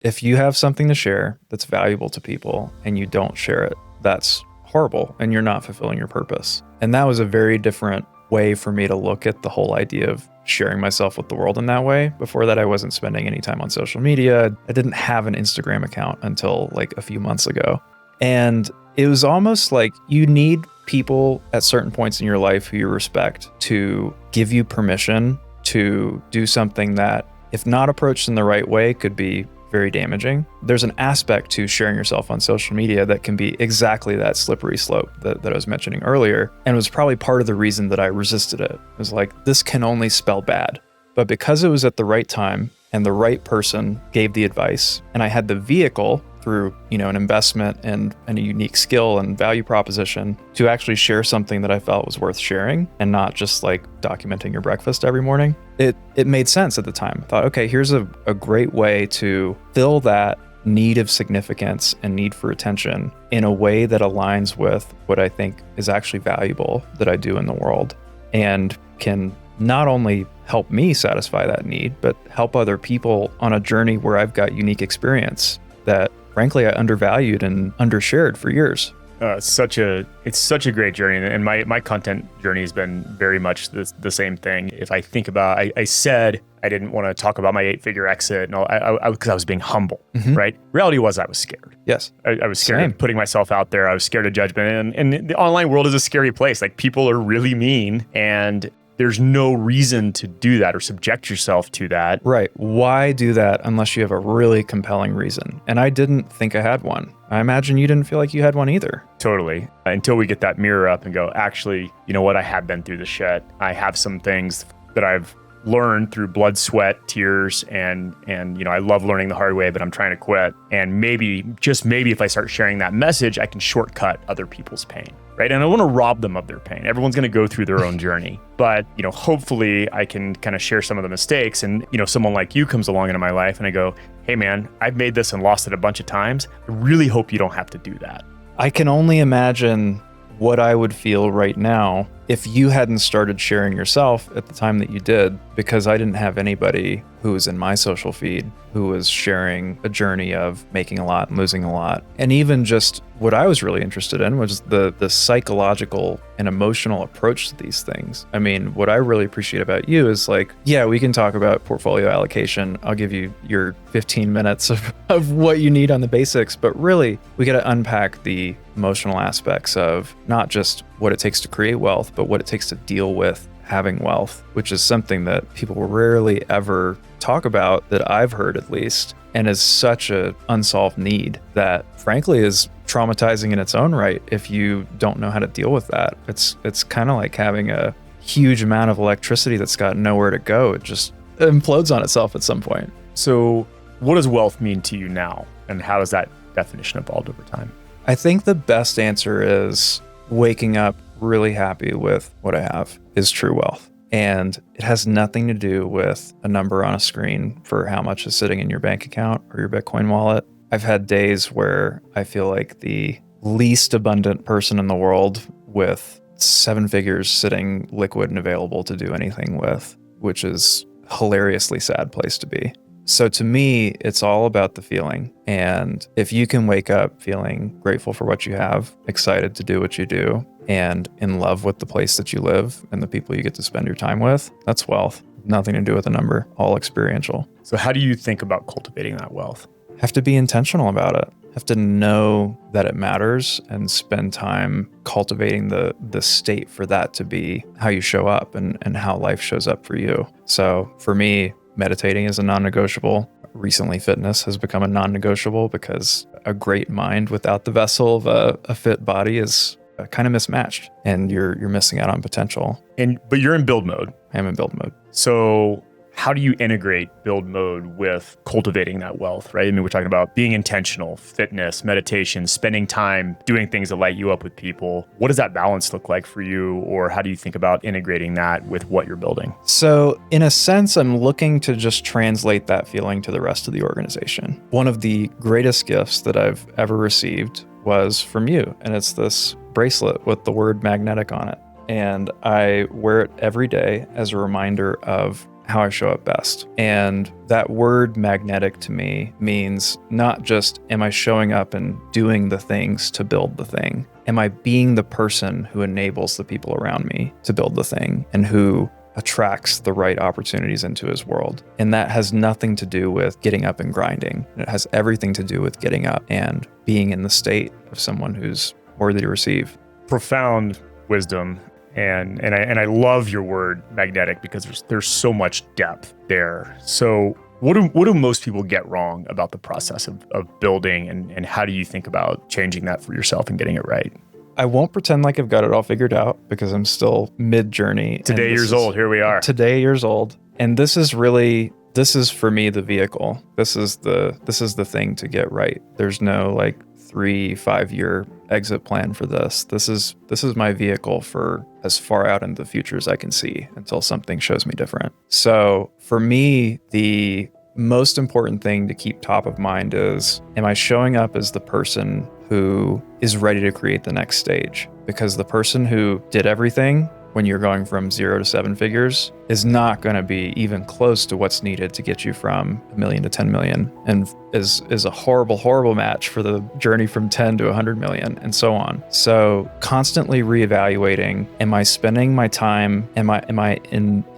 If you have something to share that's valuable to people and you don't share it, that's horrible and you're not fulfilling your purpose. And that was a very different way for me to look at the whole idea of sharing myself with the world in that way. Before that, I wasn't spending any time on social media. I didn't have an Instagram account until like a few months ago. And it was almost like you need people at certain points in your life who you respect to give you permission to do something that, if not approached in the right way, could be very damaging. There's an aspect to sharing yourself on social media that can be exactly that slippery slope that I was mentioning earlier, and was probably part of the reason that I resisted it. It was like, this can only spell bad. But because it was at the right time and the right person gave the advice, and I had the vehicle through, an investment and a unique skill and value proposition to actually share something that I felt was worth sharing and not just like documenting your breakfast every morning, it made sense at the time. I thought, okay, here's a great way to fill that need of significance and need for attention in a way that aligns with what I think is actually valuable that I do in the world, and can not only help me satisfy that need, but help other people on a journey where I've got unique experience that frankly I undervalued and undershared for years. It's such a great journey, and my content journey has been very much the same thing. If I think about, I said I didn't want to talk about my 8-figure exit, and all, because I was being humble, right? Reality was I was scared. Yes, I was scared of putting myself out there. I was scared of judgment, and the online world is a scary place. Like, people are really mean, and there's no reason to do that or subject yourself to that. Right. Why do that unless you have a really compelling reason? And I didn't think I had one. I imagine you didn't feel like you had one either. Totally. Until we get that mirror up and go, actually, you know what? I have been through the shit. I have some things that I've learned through blood, sweat, tears, and I love learning the hard way, but I'm trying to quit. And maybe, just maybe, if I start sharing that message, I can shortcut other people's pain, right? And I want to rob them of their pain. Everyone's going to go through their own journey, but hopefully I can kind of share some of the mistakes. And someone like you comes along into my life, and I go, hey man, I've made this and lost it a bunch of times. I really hope you don't have to do that. I can only imagine what I would feel right now if you hadn't started sharing yourself at the time that you did, because I didn't have anybody who was in my social feed who was sharing a journey of making a lot and losing a lot. And even just what I was really interested in was the psychological and emotional approach to these things. I mean, what I really appreciate about you is like, yeah, we can talk about portfolio allocation. I'll give you your 15 minutes of what you need on the basics, but really we got to unpack the emotional aspects of not just what it takes to create wealth, but what it takes to deal with having wealth, which is something that people rarely ever talk about, that I've heard at least, and is such a unsolved need that frankly is traumatizing in its own right if you don't know how to deal with that. It's kind of like having a huge amount of electricity that's got nowhere to go. It just implodes on itself at some point. So what does wealth mean to you now, and how has that definition evolved over time? I think the best answer is waking up really happy with what I have is true wealth. And it has nothing to do with a number on a screen for how much is sitting in your bank account or your Bitcoin wallet. I've had days where I feel like the least abundant person in the world with 7 figures sitting liquid and available to do anything with, which is a hilariously sad place to be. So to me, it's all about the feeling. And if you can wake up feeling grateful for what you have, excited to do what you do, and in love with the place that you live and the people you get to spend your time with, that's wealth. Nothing to do with a number, all experiential. So how do you think about cultivating that wealth? Have to be intentional about it. Have to know that it matters and spend time cultivating the state for that to be how you show up and how life shows up for you. So for me, meditating is a non-negotiable. Recently, fitness has become a non-negotiable because a great mind without the vessel of a fit body is kind of mismatched, and you're missing out on potential. But you're in build mode. I'm in build mode. So how do you integrate build mode with cultivating that wealth, right? I mean, we're talking about being intentional, fitness, meditation, spending time doing things that light you up with people. What does that balance look like for you? Or how do you think about integrating that with what you're building? So in a sense, I'm looking to just translate that feeling to the rest of the organization. One of the greatest gifts that I've ever received was from you. And it's this bracelet with the word magnetic on it. And I wear it every day as a reminder of how I show up best. And that word magnetic to me means not just am I showing up and doing the things to build the thing? Am I being the person who enables the people around me to build the thing and who attracts the right opportunities into his world? And that has nothing to do with getting up and grinding. It has everything to do with getting up and being in the state of someone who's worthy to receive. Profound wisdom. And I love your word magnetic because there's so much depth there. So what do most people get wrong about the process of building, and how do you think about changing that for yourself and getting it right? I won't pretend like I've got it all figured out because I'm still mid-journey. Today years old, here we are. Today years old. And this is for me the vehicle. This is the thing to get right. There's no like 3-5 year exit plan for this. This is my vehicle for as far out into the future as I can see until something shows me different. So for me, the most important thing to keep top of mind is, am I showing up as the person who is ready to create the next stage? Because the person who did everything when you're going from 0 to 7 figures is not going to be even close to what's needed to get you from $1 million to 10 million, and is a horrible, horrible match for the journey from 10 to 100 million, and so on. So constantly reevaluating, am I spending my time, am I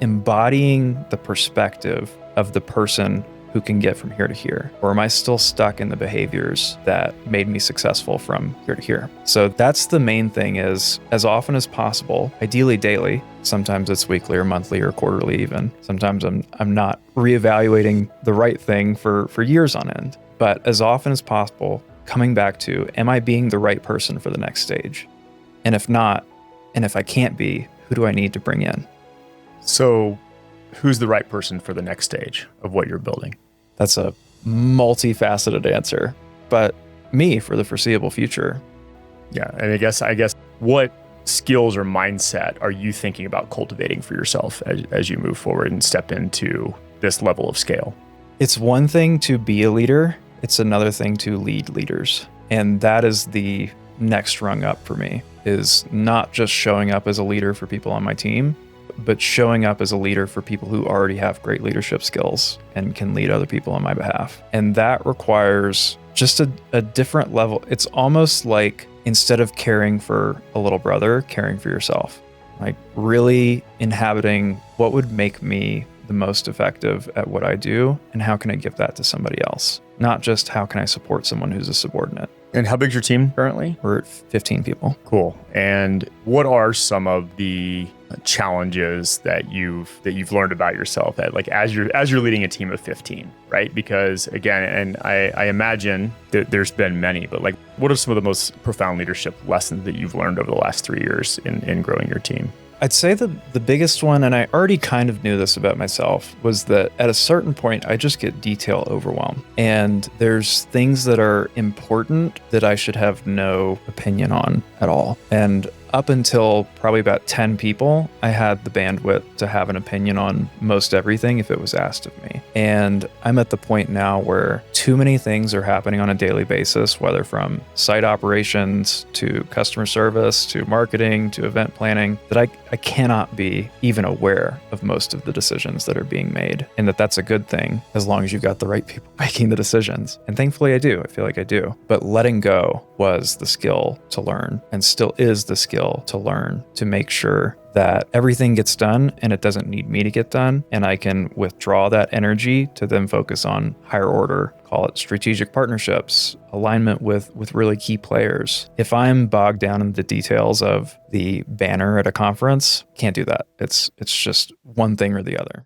embodying the perspective of the person who can get from here to here? Or am I still stuck in the behaviors that made me successful from here to here? So that's the main thing, is as often as possible, ideally daily. Sometimes it's weekly or monthly or quarterly even. Sometimes I'm not reevaluating the right thing for years on end. But as often as possible, coming back to, am I being the right person for the next stage? And if not, and if I can't be, who do I need to bring in? So who's the right person for the next stage of what you're building? That's a multifaceted answer, but me for the foreseeable future. Yeah, and I guess what skills or mindset are you thinking about cultivating for yourself as you move forward and step into this level of scale? It's one thing to be a leader. It's another thing to lead leaders. And that is the next rung up for me, is not just showing up as a leader for people on my team, but showing up as a leader for people who already have great leadership skills and can lead other people on my behalf. And that requires just a different level. It's almost like, instead of caring for a little brother, caring for yourself, like really inhabiting what would make me the most effective at what I do, and how can I give that to somebody else? Not just how can I support someone who's a subordinate. And how big's your team currently? We're at 15 people. Cool. And what are some of the challenges that you've learned about yourself as you're leading a team of 15, right? Because again, and I imagine that there's been many, but like, what are some of the most profound leadership lessons that you've learned over the last 3 years in growing your team? I'd say the biggest one, and I already kind of knew this about myself, was that at a certain point, I just get detail overwhelmed. And there's things that are important that I should have no opinion on at all. And up until probably about 10 people, I had the bandwidth to have an opinion on most everything if it was asked of me. And I'm at the point now where too many things are happening on a daily basis, whether from site operations to customer service to marketing to event planning, that I cannot be even aware of most of the decisions that are being made. And that's a good thing, as long as you've got the right people making the decisions. And thankfully I do. I feel like I do. But letting go was the skill to learn, and still is the skill to learn, to make sure that everything gets done and it doesn't need me to get done, and I can withdraw that energy to then focus on higher order, call it strategic partnerships, alignment with really key players. If I'm bogged down in the details of the banner at a conference, can't do that. It's just one thing or the other.